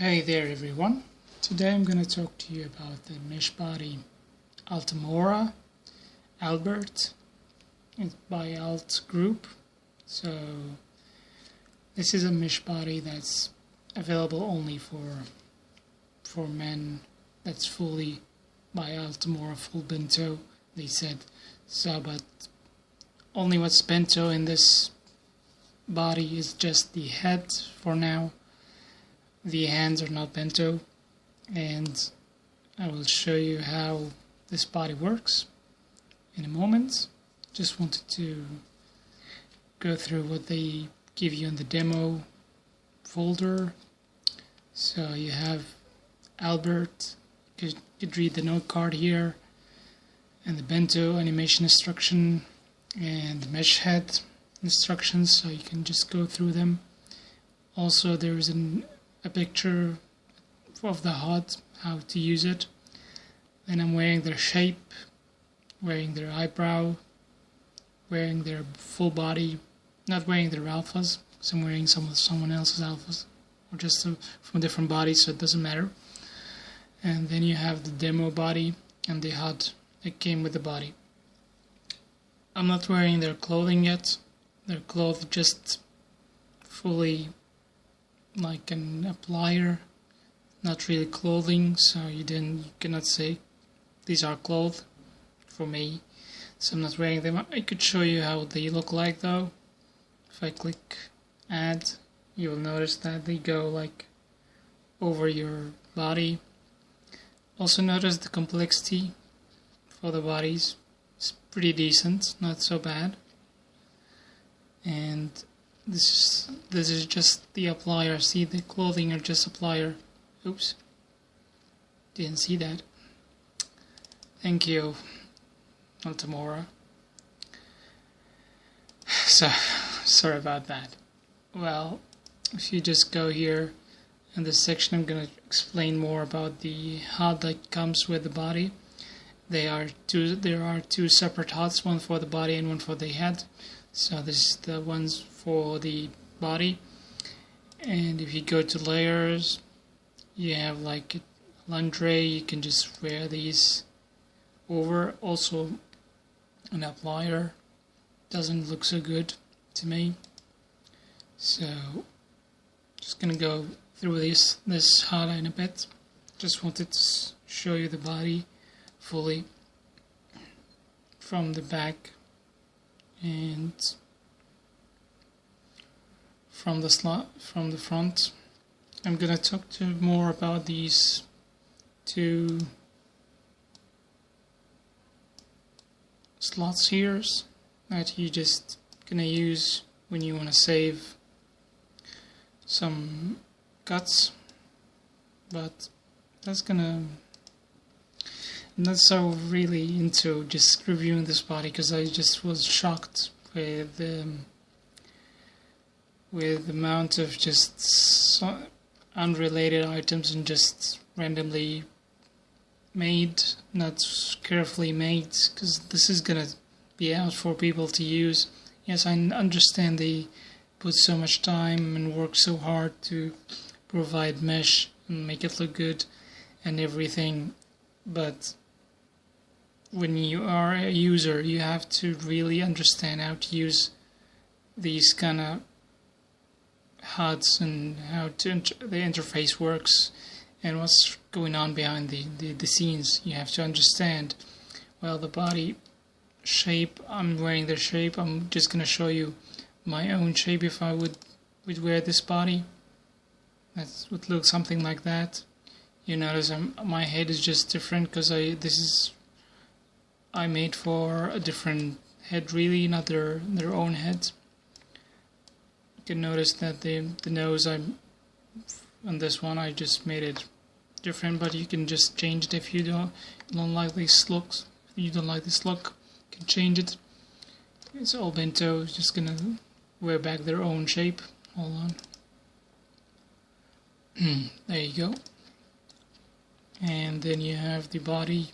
Hey there everyone. Today I'm going to talk to you about the mesh body Altamura, Albert. It's by Alt Group. So this is a mesh body that's available only for men. That's fully by Altamura, full bento, they said. So but only what's bento in this body is just the head for now. The hands are not bento, and I will show you how this body works in a moment. Just wanted to go through what they give you in the demo folder. So you have Albert, you could read the note card here, and the bento animation instruction, and the mesh head instructions, so you can just go through them. Also there is a picture of the HUD, how to use it. Then I'm wearing their shape, wearing their eyebrow, wearing their full body, not wearing their alphas, because I'm wearing someone else's alphas, or just from a different body, so it doesn't matter. And then you have the demo body and the HUD that came with the body. I'm not wearing their clothing yet. Their clothes just fully like an applier, not really clothing, so you cannot say these are clothes for me, so I'm not wearing them. I could show you how they look like though. If I click add, you will notice that they go like over your body. Also notice the complexity for the bodies. It's pretty decent, not so bad. And this is just the applier. See, the clothing are just applier. Oops, didn't see that. Thank you, Altamura. So sorry about that. Well, if you just go here in this section, I'm gonna explain more about the HUD that comes with the body. There are two separate HUDs, one for the body and one for the head. So this is the ones for the body. And if you go to layers, you have like a lingerie, you can just wear these over. Also an applier doesn't look so good to me, so just gonna go through this HUD in a bit. Just wanted to show you the body fully from the back and from the front. I'm gonna talk more about these two slots here that you just gonna use when you wanna save some cuts, but I'm not so really into just reviewing this body because I just was shocked with the amount of just unrelated items and just randomly made, not carefully made, because this is gonna be out for people to use. Yes, I understand they put so much time and work so hard to provide mesh and make it look good and everything, but when you are a user, you have to really understand how to use these kind of HUDs and how the interface works and what's going on behind the scenes. You have to understand. Well, the body shape, I'm wearing their shape. I'm just gonna show you my own shape if I would wear this body. That would look something like that. You notice my head is just different because I made for a different head, really, not their own head. You can notice that the nose on this one I just made it different, but you can just change it if you don't like this look. If you don't like this look, you can change it. It's all bento. It's just gonna wear back their own shape. Hold on. There you go. And then you have the body.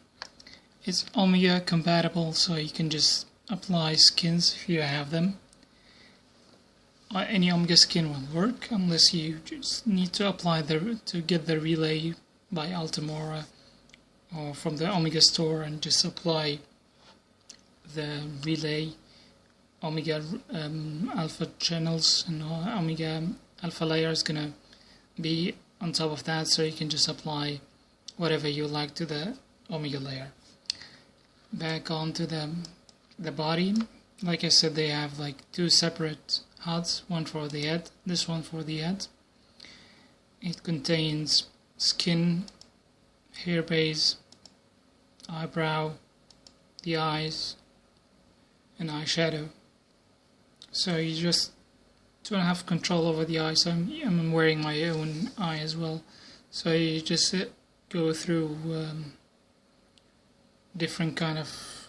It's Omega compatible, so you can just apply skins if you have them. any Omega skin will work unless you just need to apply to get the relay by Altamura or from the Omega store and just apply the relay Omega alpha channels, and Omega alpha layer is gonna be on top of that, so you can just apply whatever you like to the Omega layer. Back onto the body, like I said, they have like two separate HUDs, one for the head, this one for the head. It contains skin, hair base, eyebrow, the eyes, and eyeshadow. So you just don't have control over the eyes. I'm wearing my own eye as well. So you just go through different kind of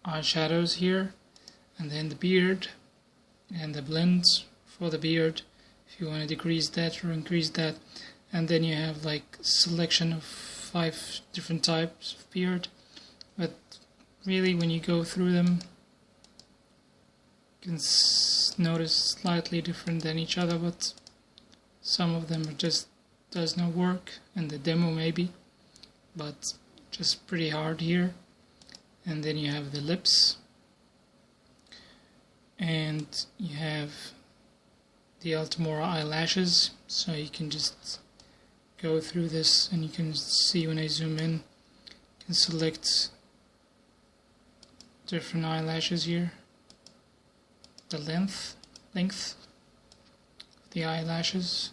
eyeshadows here, and then the beard and the blends for the beard if you want to decrease that or increase that. And then you have like selection of 5 different types of beard, but really when you go through them you can notice slightly different than each other, but some of them just does not work in the demo maybe, but just pretty hard here. And then you have the lips, and you have the Altamura eyelashes, so you can just go through this and you can see when I zoom in, you can select different eyelashes here, the length of the eyelashes.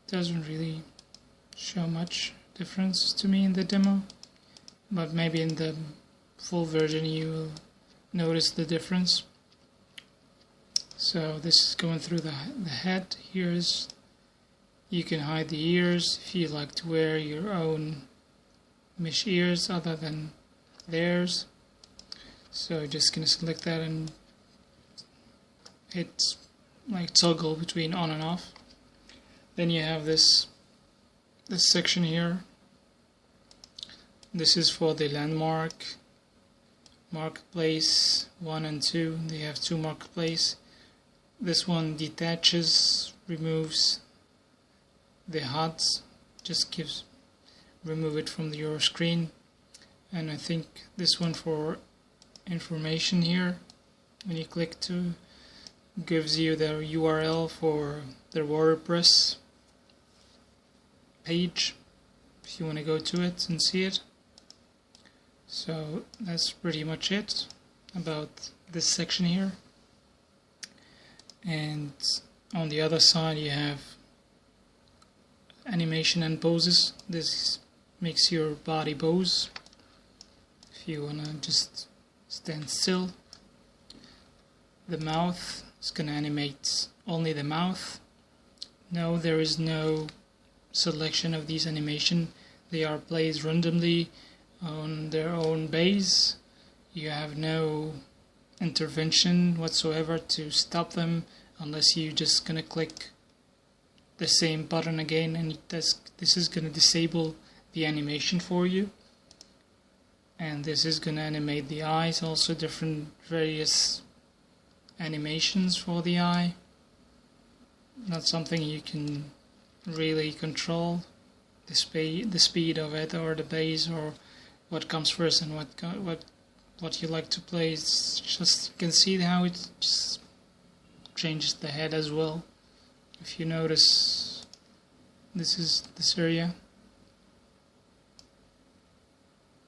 Doesn't really show much difference to me in the demo, but maybe in the full version you will notice the difference. So this is going through the head. Here is, you can hide the ears if you like to wear your own mesh ears other than theirs. So just gonna select that and hit like toggle between on and off. Then you have this section here. This is for the landmark, marketplace 1 and 2. They have 2 marketplace. This one detaches, removes the HUDs, just remove it from your screen. And I think this one for information here, when you click to, gives you the URL for the WordPress page if you want to go to it and see it. So that's pretty much it about this section here. And on the other side you have animation and poses. This makes your body pose if you want to just stand still. The mouth is going to animate only the mouth. No, there is no selection of these animation. They are placed randomly on their own base. You have no intervention whatsoever to stop them unless you just gonna click the same button again, and this is gonna disable the animation for you. And this is gonna animate the eyes, also different various animations for the eye. Not something you can really control, the speed of it or the base or what comes first and what you like to play. It's just, you can see how it just changes the head as well. If you notice, this is this area,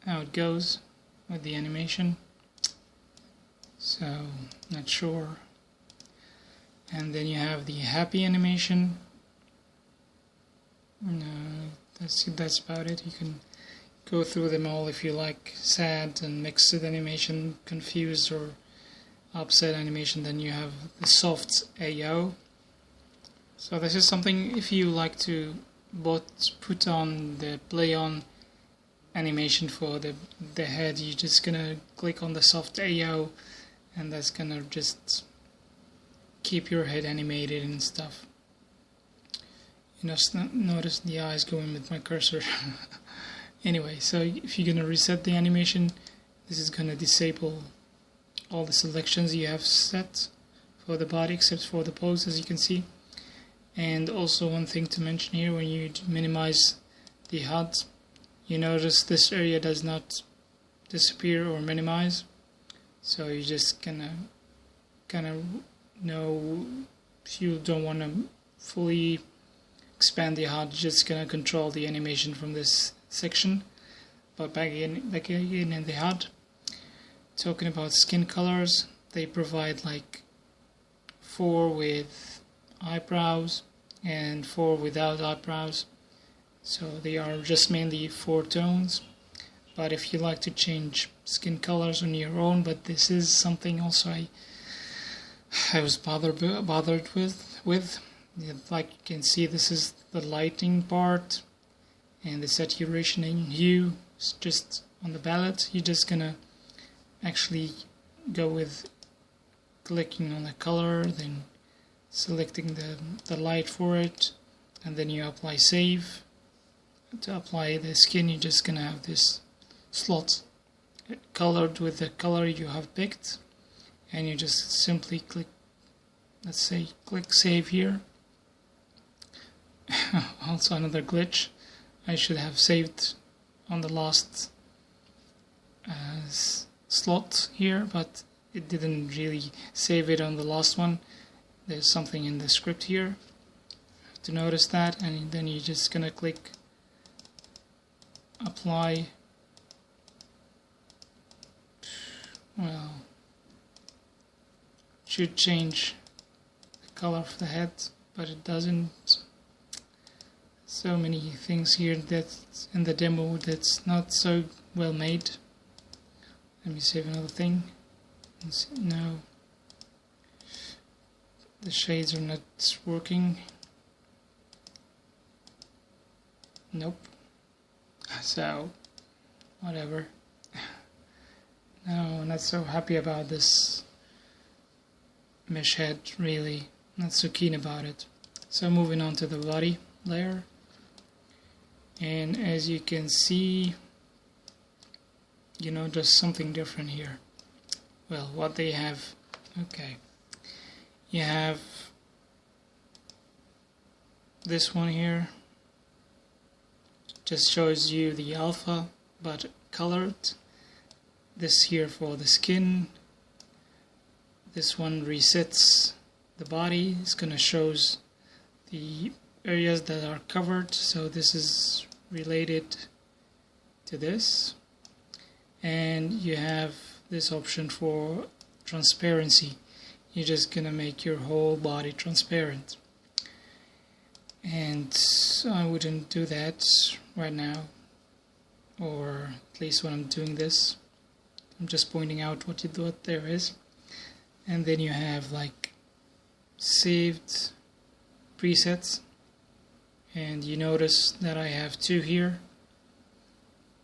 how it goes with the animation. So not sure. And then you have the happy animation. No, that's about it. You can go through them all if you like. Sad and mixed animation, confused or upset animation. Then you have the soft AO. So this is something, if you like to put on the play on animation for the head, you're just gonna click on the soft AO, and that's gonna just keep your head animated and stuff. You know, notice the eyes going with my cursor. Anyway, so if you're gonna reset the animation, this is gonna disable all the selections you have set for the body except for the pose, as you can see. And also one thing to mention here, when you minimize the HUD, you notice this area does not disappear or minimize, so you just kind of know if you don't want to fully expand the HUD, you're just gonna control the animation from this section. But back again in the HUD, talking about skin colors, they provide like 4 with eyebrows and 4 without eyebrows, so they are just mainly 4 tones. But if you like to change skin colors on your own, but this is something also I was bothered with. Like you can see, this is the lighting part, and the saturation and hue is just on the palette. You're just gonna actually go with clicking on the color, then selecting the light for it, and then you apply save. To apply the skin, you're just gonna have this slot colored with the color you have picked, and you just simply click, let's say, click save here. Also another glitch, I should have saved on the last slot here, but it didn't really save it on the last one. There's something in the script here, to notice that, and then you're just gonna click apply. Well, should change the color of the head, but it doesn't. So many things here that's in the demo that's not so well made. Let me save another thing. No, the shades are not working. Nope. So, whatever. No, not so happy about this mesh head, really. Not so keen about it. So moving on to the body layer. And as you can see, just something different here. Well, what they have, okay. You have this one here. Just shows you the alpha, but colored. This here for the skin. This one resets the body. It's gonna shows the areas that are covered, so this is related to this. And you have this option for transparency. You're just gonna make your whole body transparent, and I wouldn't do that right now, or at least when I'm doing this. I'm just pointing out what there is. And then you have like saved presets, and you notice that I have 2 here.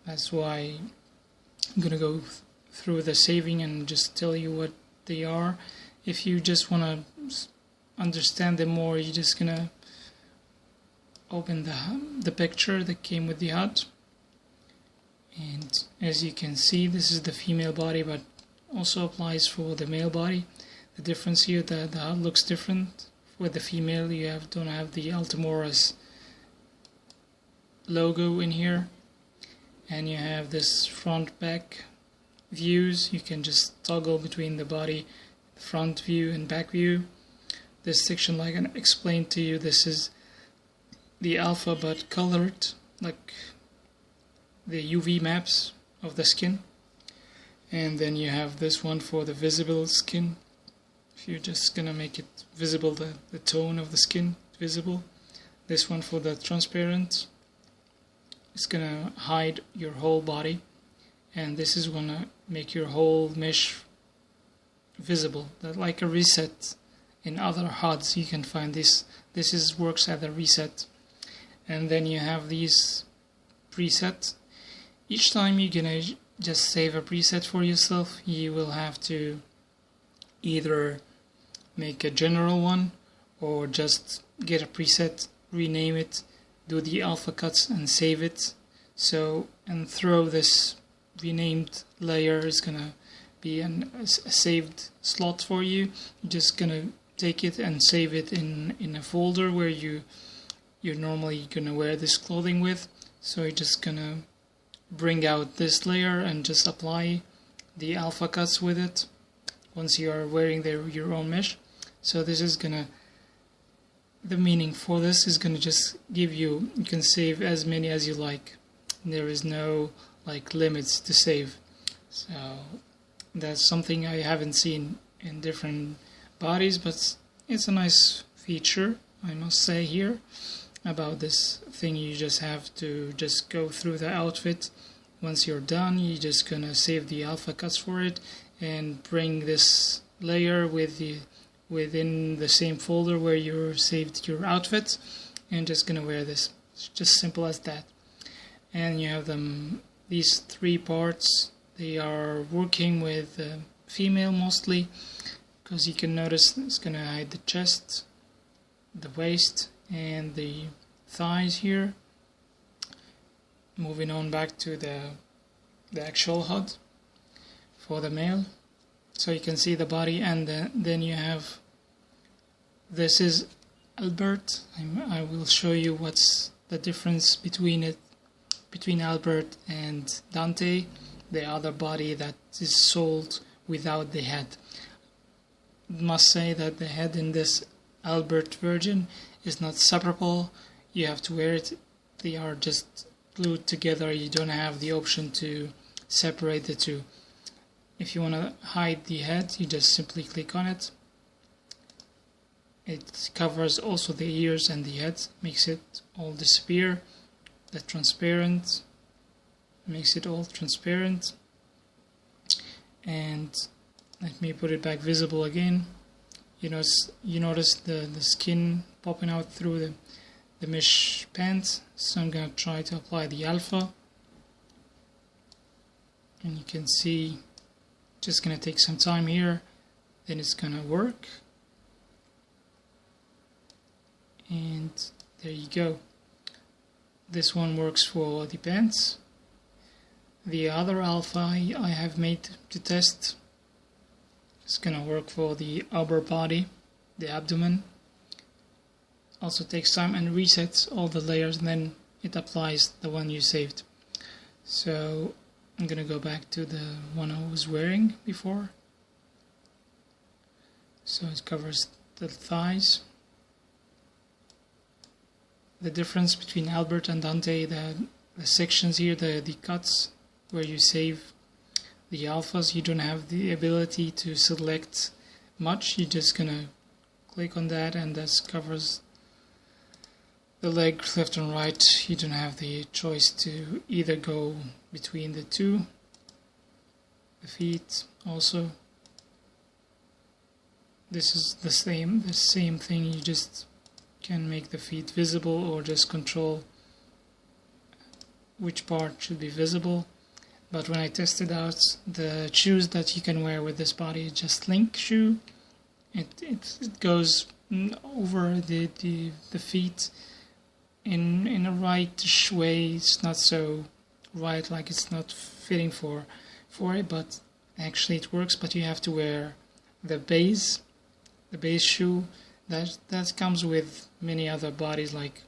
That's why I'm gonna go through the saving and just tell you what they are. If you just want to understand them more, you're just gonna open the picture that came with the HUD. And as you can see, this is the female body, but also applies for the male body. The difference here, the HUD looks different. With the female, you don't have the Altamura's logo in here, and you have this front back views. You can just toggle between the body, front view and back view. This section, like I explained to you, this is the alpha but colored, like the UV maps of the skin. And then you have this one for the visible skin. If you're just gonna make it visible, the tone of the skin visible. This one for the transparent. It's gonna hide your whole body, and this is gonna make your whole mesh visible. That like a reset. In other HUDs you can find this. This works as a reset. And then you have these presets. Each time you're gonna just save a preset for yourself, you will have to either make a general one or just get a preset, rename it, do the alpha cuts and save it. So, and throw this renamed layer is gonna be a saved slot for you. You're just gonna take it and save it in a folder where you're normally gonna wear this clothing with. So you're just gonna bring out this layer and just apply the alpha cuts with it once you are wearing your own mesh. So this is gonna, the meaning for this is gonna just give you can save as many as you like. There is no like limits to save. So that's something I haven't seen in different bodies, but it's a nice feature, I must say here about this thing. You just have to just go through the outfit. Once you're done, you're just gonna save the alpha cuts for it and bring this layer within the same folder where you saved your outfit, and just gonna wear this. It's just simple as that. And you have these three parts. They are working with female mostly, because you can notice it's gonna hide the chest, the waist, and the thighs here. Moving on back to the actual HUD for the male, so you can see the body, and then you have, this is Albert. I will show you what's the difference between Albert and Dante, the other body that is sold without the head. Must say that the head in this Albert version is not separable. You have to wear it. They are just glued together. You don't have the option to separate the two. If you want to hide the head, you just simply click on it. It covers also the ears and the head, makes it all disappear. The transparent makes it all transparent. And let me put it back visible again. You notice the skin popping out through the mesh pants. So I'm going to try to apply the alpha, and you can see just going to take some time here, then it's going to work, and there you go. This one works for the pants. The other alpha I have made to test is going to work for the upper body, the abdomen. Also takes time and resets all the layers, and then it applies the one you saved. So I'm going to go back to the one I was wearing before. So it covers the thighs. The difference between Albert and Dante, the sections here, the cuts where you save the alphas, you don't have the ability to select much. You're just going to click on that, and that covers the leg left and right. You don't have the choice to either go between the two. The feet also. This is the same thing. You just can make the feet visible or just control which part should be visible. But when I tested out the shoes that you can wear with this body, just link shoe. It goes over the feet in a right way. It's not so right, like it's not fitting for it, but actually it works. But you have to wear the base shoe that comes with many other bodies like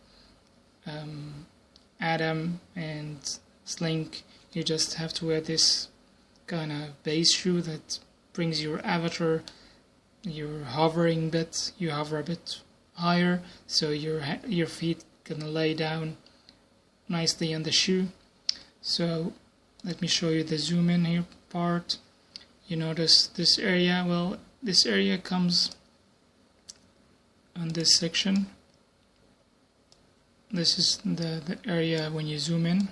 Adam and Slink. You just have to wear this kind of base shoe that brings your avatar, you're hovering bit, you hover a bit higher, so your feet can lay down nicely on the shoe. So let me show you the zoom in here part. You notice this area, well, this area comes on this section. This is the area when you zoom in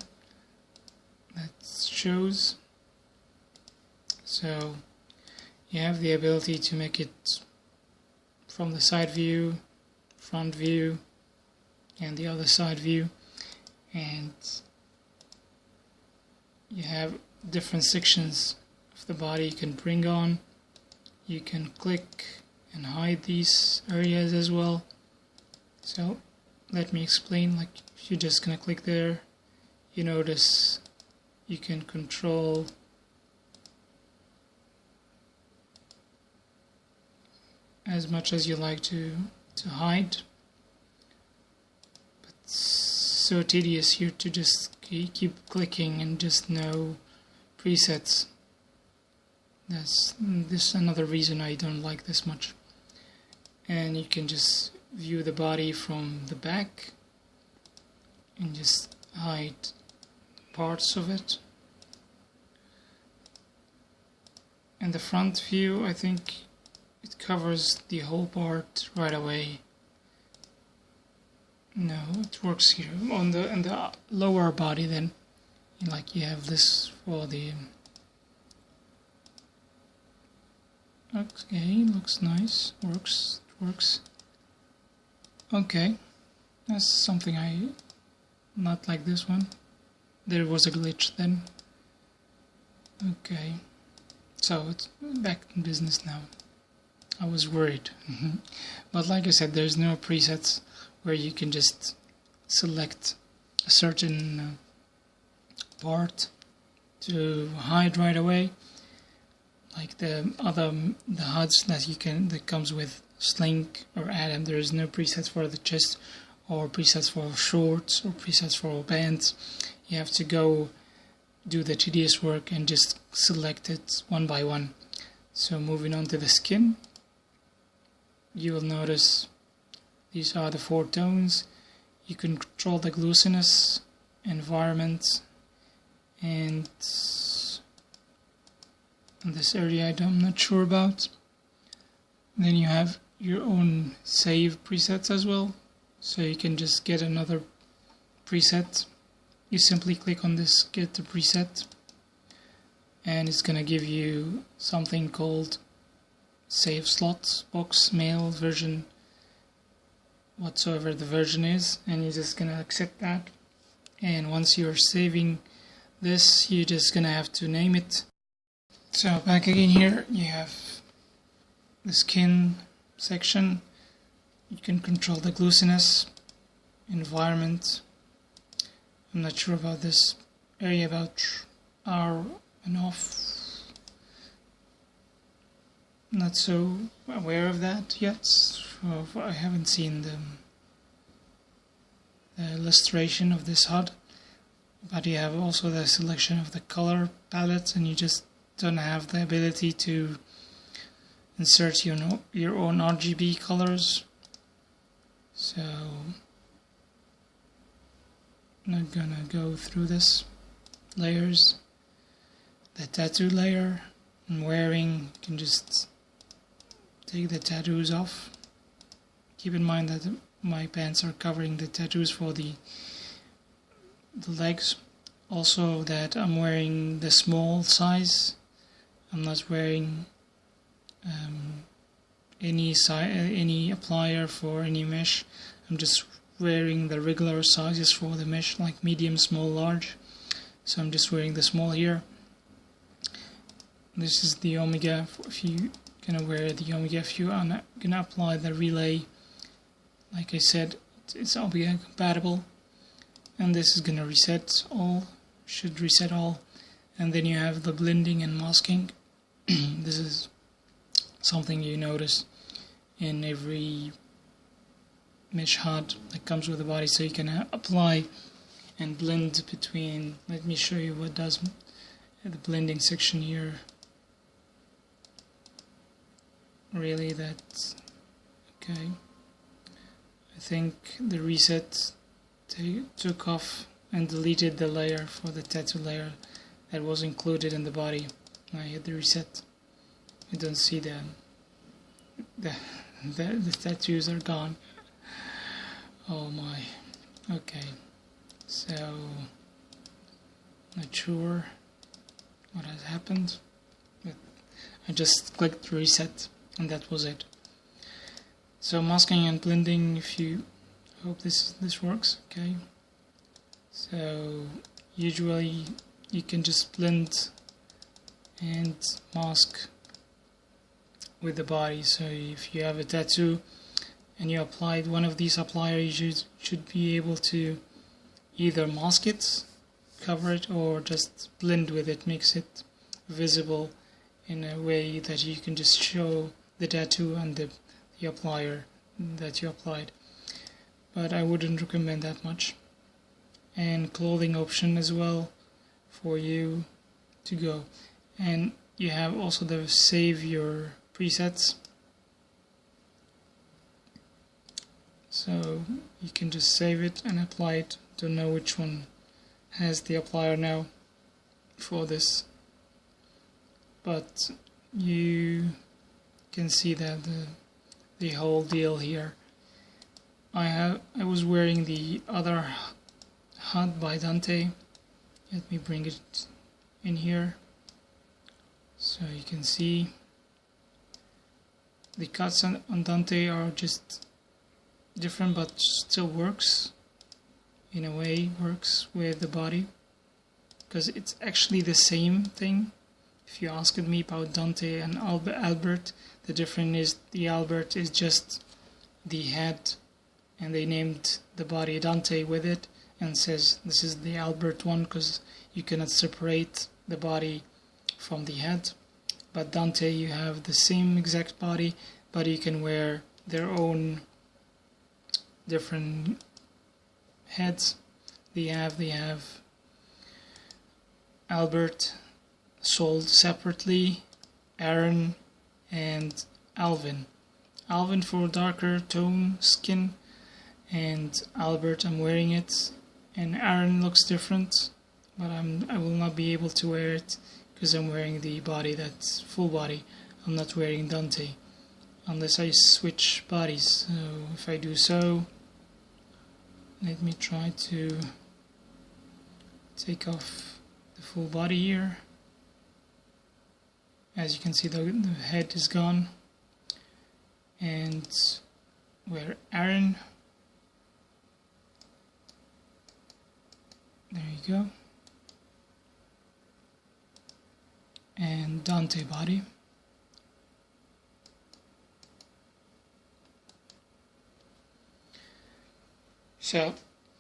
that shows. So you have the ability to make it from the side view, front view, and the other side view, and you have different sections of the body you can bring on. You can click and hide these areas as well. So let me explain. Like if you're just gonna click there, you notice you can control as much as you like to hide. But it's so tedious here to just keep clicking and just no presets. This is another reason I don't like this much. And you can just view the body from the back and just hide parts of it. And the front view, I think it covers the whole part right away. No, it works here on the lower body. Then, like you have this for the. Okay, looks nice. Works. Okay, that's something I not like this one. There was a glitch then. Okay, so it's back in business now. I was worried. But like I said, there's no presets where you can just select a certain part to hide right away, like the HUDs that comes with Slink or Atom. There is no presets for the chest, or presets for shorts, or presets for bands. You have to go do the tedious work and just select it one by one. So moving on to the skin, you will notice these are the 4 tones. You can control the glossiness, environment, and this area I'm not sure about. Then you have your own save presets as well, so you can just get another preset. You simply click on this get the preset, and it's gonna give you something called save slots box, male version, whatsoever the version is, and you're just gonna accept that. And once you're saving this, you're just gonna have to name it. So back again here, you have the skin section. You can control the glossiness, environment. I'm not sure about this area about R and off. Not so aware of that yet. I haven't seen the illustration of this HUD. But you have also the selection of the color palettes, and you just don't have the ability to insert your own RGB colors. So I'm not gonna go through this. Layers, the tattoo layer I'm wearing, you can just take the tattoos off. Keep in mind that my pants are covering the tattoos for the legs. Also that I'm wearing the small size. I'm not wearing any applier for any mesh. I'm just wearing the regular sizes for the mesh, like medium, small, large. So I'm just wearing the small here. This is the omega. If you gonna wear the omega, if you are gonna apply the relay, like I said, it's omega compatible. And this is gonna reset all. Should reset all. And then you have the blending and masking. This is something you notice in every mesh HUD that comes with the body, so you can apply and blend between. Let me show you what does the blending section here. Really, that's okay. I think the reset took off and deleted the layer for the tattoo layer that was included in the body. I hit the reset. I don't see the tattoos are gone. Oh my. Okay. So not sure what has happened, but I just clicked reset and that was it. So masking and blending, if you hope this works, okay. So usually you can just blend and mask with the body. So if you have a tattoo and you applied one of these appliers, you should be able to either mask it, cover it, or just blend with it, makes it visible in a way that you can just show the tattoo and the applier that you applied, but I wouldn't recommend that much. And clothing option as well for you to go. And you have also the save your presets, so you can just save it and apply it. Don't know which one has the applier now for this, but you can see that the whole deal here. I was wearing the other HUD by Dante. Let me bring it in here so you can see the cuts on Dante are just different, but still works in a way, works with the body, because it's actually the same thing. If you asked me about Dante and Albert, the difference is the Albert is just the head, and they named the body Dante with it, and says this is the Albert one because you cannot separate the body from the head. But Dante, you have the same exact body, but you can wear their own different heads. They have Albert sold separately, Aaron and Alvin. Alvin for darker tone skin, and Albert, I'm wearing it, and Aaron looks different, but I will not be able to wear it because I'm wearing the body that's full body. I'm not wearing Dante unless I switch bodies. So if I do so, let me try to take off the full body here. As you can see, the head is gone, and wear Aaron. There you go. And Dante body. So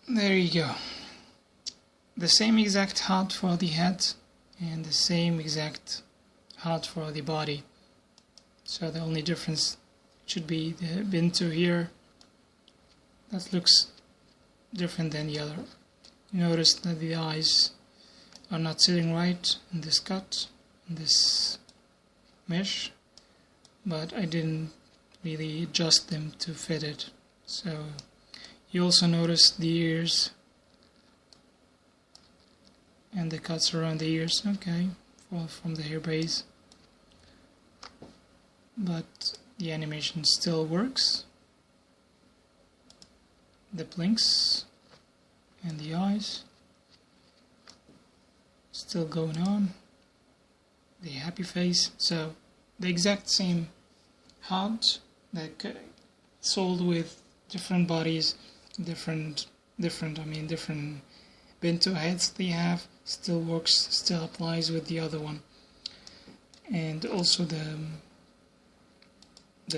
there you go. The same exact HUD for the head and the same exact HUD for the body. So the only difference should be the Bintu here. That looks different than the other. You notice that the eyes are not sitting right in this cut, in this mesh, but I didn't really adjust them to fit it. So you also notice the ears and the cuts around the ears, okay, from the hair base, but the animation still works. The blinks and the eyes still going on, the happy face. So the exact same HUD that sold with different bodies, different bento heads they have, still works, still applies with the other one. And also the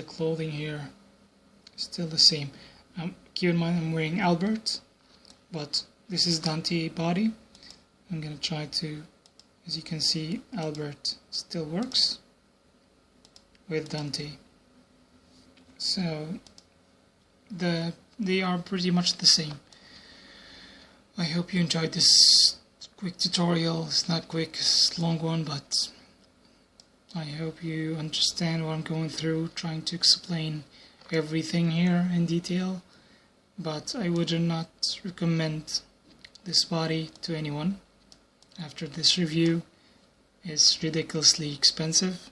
clothing here is still the same. Keep in mind I'm wearing Albert, but this is Dante body. I'm gonna try to, as you can see, Albert still works with Dante. So they are pretty much the same. I hope you enjoyed this quick tutorial. It's not quick, it's a long one, but I hope you understand what I'm going through, trying to explain everything here in detail. But I would not recommend this body to anyone. After this review, it's ridiculously expensive,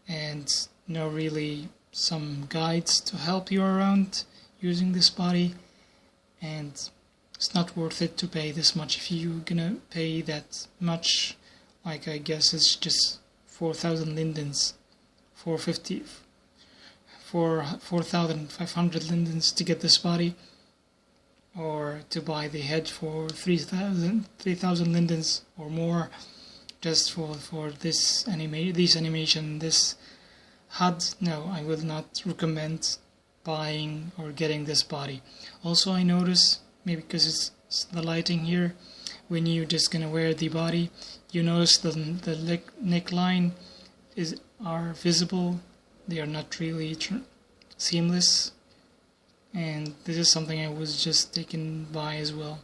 and no really some guides to help you around using this body, and it's not worth it to pay this much. If you're gonna pay that much, like I guess it's just 4,000 lindens, 4,500 lindens to get this body, or to buy the head for 3,000 lindens or more, just for this animation, this HUD. No, I will not recommend buying or getting this body. Also, I notice, maybe because it's the lighting here, when you're just gonna wear the body, you notice the neckline are visible. They are not really seamless, and this is something I was just taken by as well.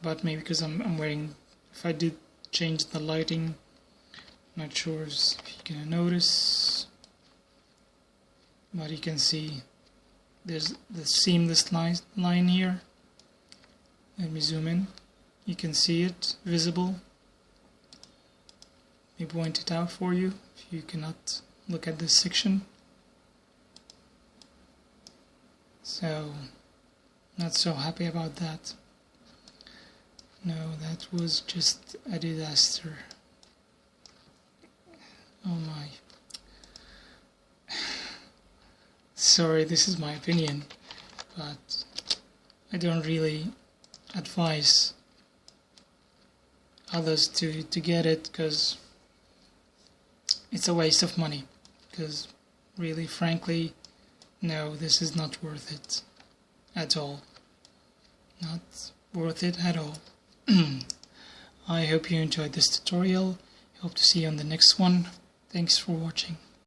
But maybe because I'm wearing, if I did change the lighting, not sure if you can notice, but you can see there's the seamless line here. Let me zoom in. You can see it visible. Let me point it out for you if you cannot look at this section. So, not so happy about that. No, that was just a disaster. Oh my. Sorry, this is my opinion, but I don't really advise others to get it, because it's a waste of money. Because really, frankly, no, this is not worth it at all. Not worth it at all. I hope you enjoyed this tutorial. Hope to see you on the next one. Thanks for watching.